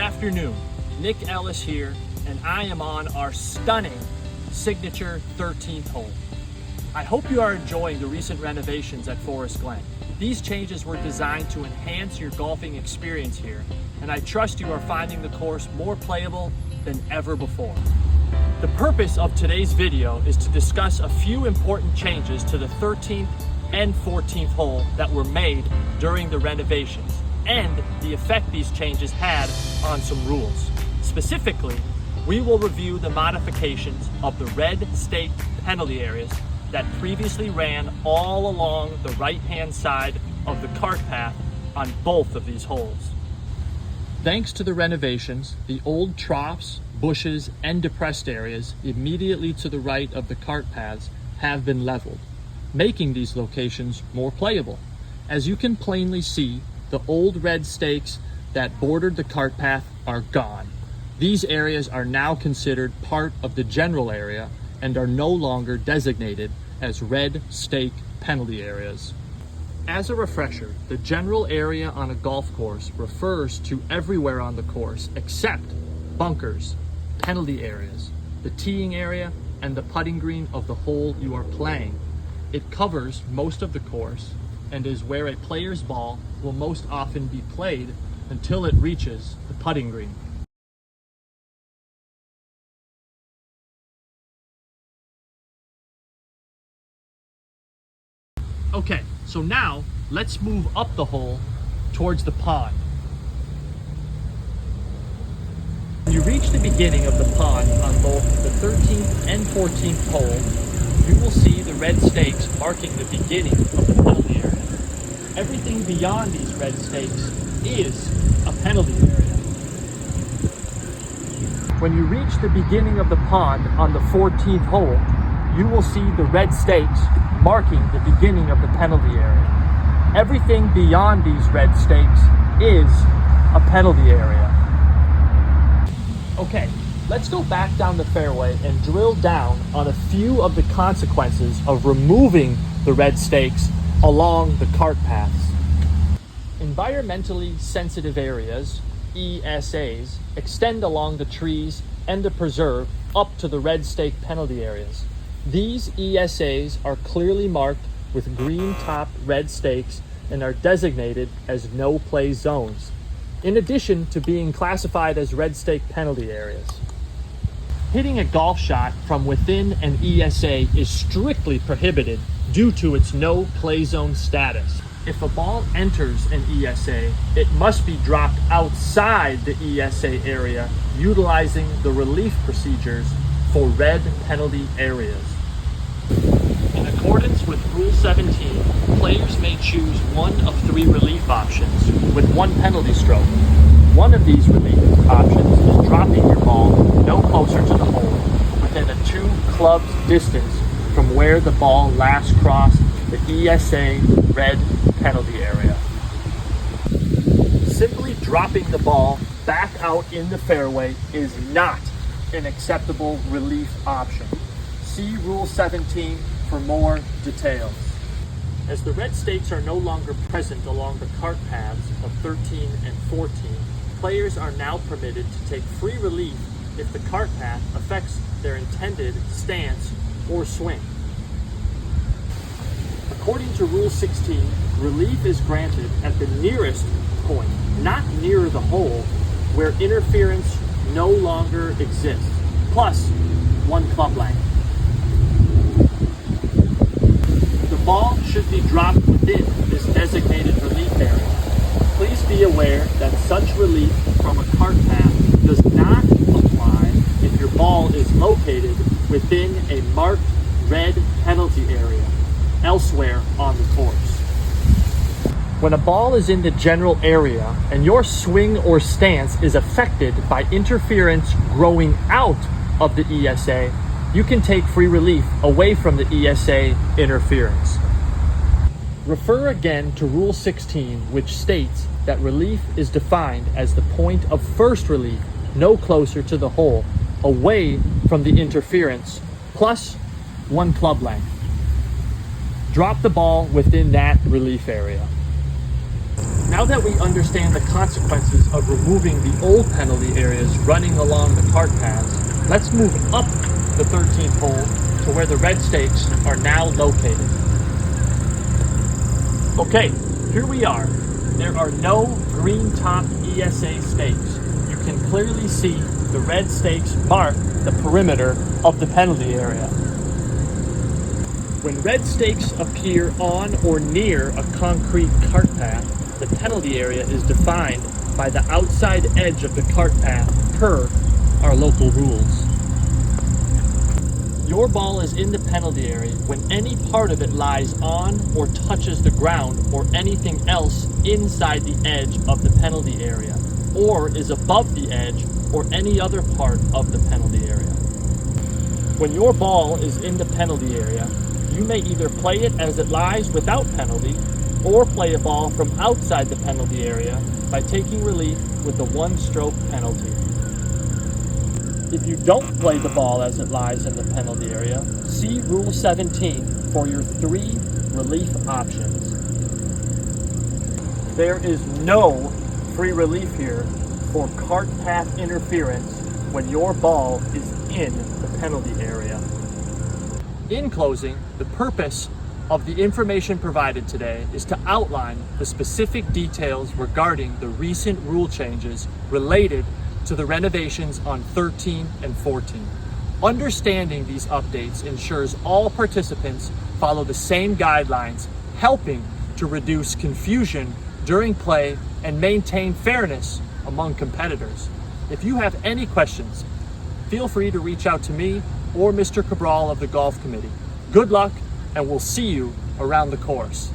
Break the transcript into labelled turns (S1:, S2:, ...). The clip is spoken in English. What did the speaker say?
S1: afternoon, Nick Ellis here, and I am on our stunning signature 13th hole. I hope you are enjoying the recent renovations at Forest Glen. These changes were designed to enhance your golfing experience here, and I trust you are finding the course more playable than ever before. The purpose of today's video is to discuss a few important changes to the 13th and 14th hole that were made during the renovations, and the effect these changes had on some rules. Specifically, we will review the modifications of the red stake penalty areas that previously ran all along the right-hand side of the cart path on both of these holes. Thanks to the renovations, the old troughs, bushes, and depressed areas immediately to the right of the cart paths have been leveled, making these locations more playable. As you can plainly see, the old red stakes that bordered the cart path are gone. These areas are now considered part of the general area and are no longer designated as red stake penalty areas. As a refresher, the general area on a golf course refers to everywhere on the course except bunkers, penalty areas, the teeing area, and the putting green of the hole you are playing. It covers most of the course and is where a player's ball will most often be played until it reaches the putting green. Okay, so now let's move up the hole towards the pond. When you reach the beginning of the pond on both the 13th and 14th hole, you will see the red stakes marking the beginning of the penalty area. Everything beyond these red stakes is a penalty area. When you reach the beginning of the pond on the 14th hole, you will see the red stakes marking the beginning of the penalty area. Everything beyond these red stakes is a penalty area. Okay, let's go back down the fairway and drill down on a few of the consequences of removing the red stakes along the cart paths. Environmentally sensitive areas, ESAs, extend along the trees and the preserve up to the red stake penalty areas. These ESAs are clearly marked with green top red stakes and are designated as no play zones, in addition to being classified as red stake penalty areas. Hitting a golf shot from within an ESA is strictly prohibited due to its no play zone status. If a ball enters an ESA, it must be dropped outside the ESA area utilizing the relief procedures for red penalty areas. In accordance with Rule 17, players may choose one of three relief options with one penalty stroke. One of these relief options is dropping your ball no closer to the hole, within a 2 clubs distance from where the ball last crossed the ESA red penalty area. Simply dropping the ball back out in the fairway is not an acceptable relief option. See Rule 17 for more details. As the red stakes are no longer present along the cart paths of 13 and 14, players are now permitted to take free relief if the cart path affects their intended stance or swing. According to Rule 16, relief is granted at the nearest point, not near the hole, where interference no longer exists, plus 1 club length. The ball should be dropped within this designated relief area. Please be aware that such relief from a cart path does not apply if your ball is located within a marked red penalty area elsewhere on the course. When a ball is in the general area and your swing or stance is affected by interference growing out of the ESA, you can take free relief away from the ESA interference. Refer again to Rule 16, which states that relief is defined as the point of first relief no closer to the hole, away from the interference, plus 1 club length. Drop the ball within that relief area. Now that we understand the consequences of removing the old penalty areas running along the cart paths, let's move up the 13th hole to where the red stakes are now located. Okay, here we are. There are no green top ESA stakes. You can clearly see the red stakes mark the perimeter of the penalty area. When red stakes appear on or near a concrete cart path, the penalty area is defined by the outside edge of the cart path per our local rules. Your ball is in the penalty area when any part of it lies on or touches the ground or anything else inside the edge of the penalty area, or is above the edge or any other part of the penalty area. When your ball is in the penalty area, you may either play it as it lies without penalty, or play a ball from outside the penalty area by taking relief with a one-stroke penalty. If you don't play the ball as it lies in the penalty area, see Rule 17 for your 3 relief options. There is no free relief here for cart path interference when your ball is in the penalty area. In closing, the purpose of the information provided today is to outline the specific details regarding the recent rule changes related to the renovations on 13 and 14. Understanding these updates ensures all participants follow the same guidelines, helping to reduce confusion during play and maintain fairness among competitors. If you have any questions, feel free to reach out to me or Mr. Cabral of the Golf Committee. Good luck, and we'll see you around the course.